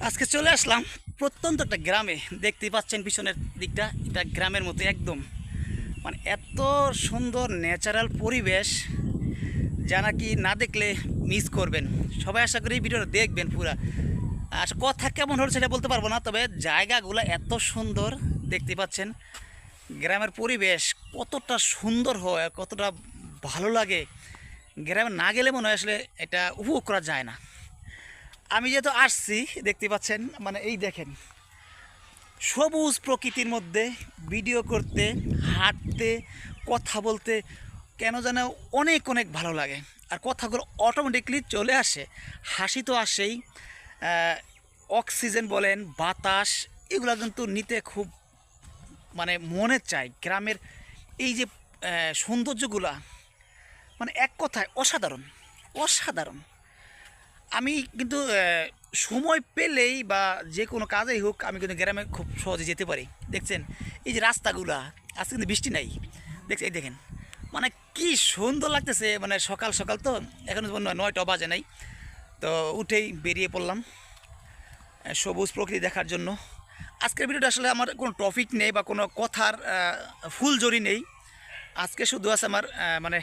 আজকে চলে আসলাম প্রত্যন্ত একটা গ্রামে। দেখতেই পাচ্ছেন পিছনের দিকটা, এটা গ্রামের মতো একদম। মানে এত সুন্দর ন্যাচারাল পরিবেশ, যা নাকি না দেখলে মিস করবেন। সবাই আশা করি এই ভিডিওটা দেখবেন পুরা। আর কথা কেমন হলো সেটা বলতে পারবো না, তবে জায়গাগুলো এত সুন্দর। দেখতে পাচ্ছেন গ্রামের পরিবেশ কতটা সুন্দর হয়, কতটা ভালো লাগে। গ্রামে না গেলে মনে হয় আসলে এটা উপভোগ করা যায় না। আমি যেহেতু আসছি, দেখতে পাচ্ছেন মানে এই দেখেন সবুজ প্রকৃতির মধ্যে ভিডিও করতে, হাঁটতে, কথা বলতে কেন যেন অনেক অনেক ভালো লাগে। আর কথাগুলো অটোমেটিকলি চলে আসে, হাসি তো আসেই। অক্সিজেন বলেন, বাতাস, এগুলো কিন্তু নিতে খুব মানে মনে চাই। গ্রামের এই যে সৌন্দর্যগুলা, মানে এক কথায় অসাধারণ, অসাধারণ। আমি কিন্তু সময় পেলেই বা যে কোনো কাজেই হোক, আমি কিন্তু গ্রামে খুব সহজে যেতে পারি। দেখছেন এই যে রাস্তাগুলা, আজকে কিন্তু বৃষ্টি নাই, দেখছেন এই দেখেন মানে কি সুন্দর লাগতেছে। মানে সকাল সকাল তো, এখন 9টা বাজে নাই, তো উঠেই বেরিয়ে পড়লাম সবুজ প্রকৃতি দেখার জন্য। আজকের ভিডিওটা আসলে আমার কোনো টপিক নেই বা কোনো কথার ফুলঝুরি নেই। আজকে শুধু আছে আমার মানে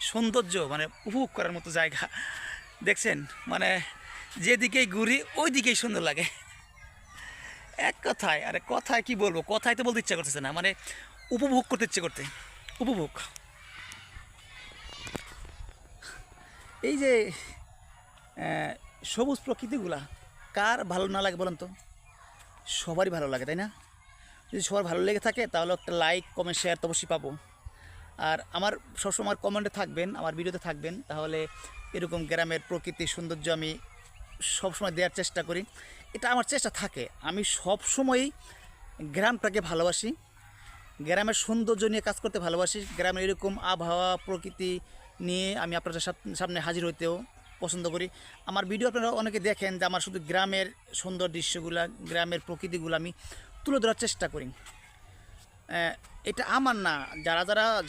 সৌন্দর্য, মানে উপভোগ করার মতো জায়গা। দেখছেন মানে যেদিকেই ঘুরি ওই দিকেই সুন্দর লাগে। এক কথায়, আরে কথায় কি বলবো, কথায় তো বলতে ইচ্ছা করতেছে না, মানে উপভোগ করতে ইচ্ছে করতে, উপভোগ। এই যে সবুজ প্রকৃতিগুলা কার ভালো না লাগে বলেন তো? সবারই ভালো লাগে, তাই না? যদি সবার ভালো লেগে থাকে তাহলে একটা লাইক কমেন্ট শেয়ার তো অবশ্যই পাবো। আর আমার সবসময় কমেন্টে থাকবেন, আমার ভিডিওতে থাকবেন, তাহলে এরকম গ্রামের প্রকৃতির সৌন্দর্য আমি সবসময় দেওয়ার চেষ্টা করি। এটা আমার চেষ্টা থাকে, আমি সবসময়ই গ্রামটাকে ভালোবাসি, গ্রামের সৌন্দর্য নিয়ে কাজ করতে ভালোবাসি। গ্রামের এরকম আবহাওয়া প্রকৃতি নিয়ে আমি আপনাদের সামনে হাজির হইতেও পছন্দ করি। আমার ভিডিও আপনারা অনেকে দেখেন যে আমার শুধু গ্রামের সুন্দর দৃশ্যগুলো, গ্রামের প্রকৃতিগুলো আমি তুলে ধরার চেষ্টা করি। এটা আমার না,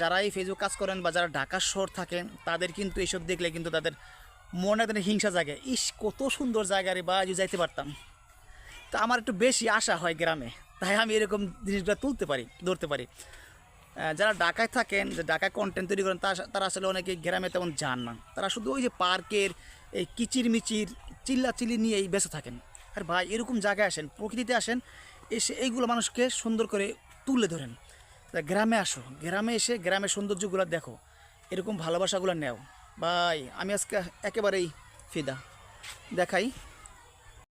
যারা এই ফেসবুক কাজ করেন বা যারা ঢাকা শহর থাকেন, তাদের কিন্তু এইসব দেখলে কিন্তু তাদের মনে হিংসা জাগে। ইস, কত সুন্দর জায়গা রে, বা যদি যাইতে পারতাম। তা আমার একটু বেশি আশা হয় গ্রামে, তাই আমি এরকম জিনিসগুলো ধরতে পারি। যারা ঢাকায় থাকেন, যে ঢাকায় কন্টেন্ট তৈরি করেন, তারা আসলে অনেকে গ্রামে তেমন যান না। তারা শুধু ওই যে পার্কের এই কিচিরমিচির চিল্লাচিল্লি নিয়েই বেঁচে থাকেন। আর ভাই এরকম জায়গায় আসেন, প্রকৃতিতে আসেন, এসে এইগুলো মানুষকে সুন্দর করে তুলে ধরেন। তা গ্রামে আসো, গ্রামে এসে গ্রামের সৌন্দর্যগুলো দেখো, এরকম ভালোবাসাগুলো নেও। ভাই আমি আজকে একেবারেই ফিদা। দেখাই।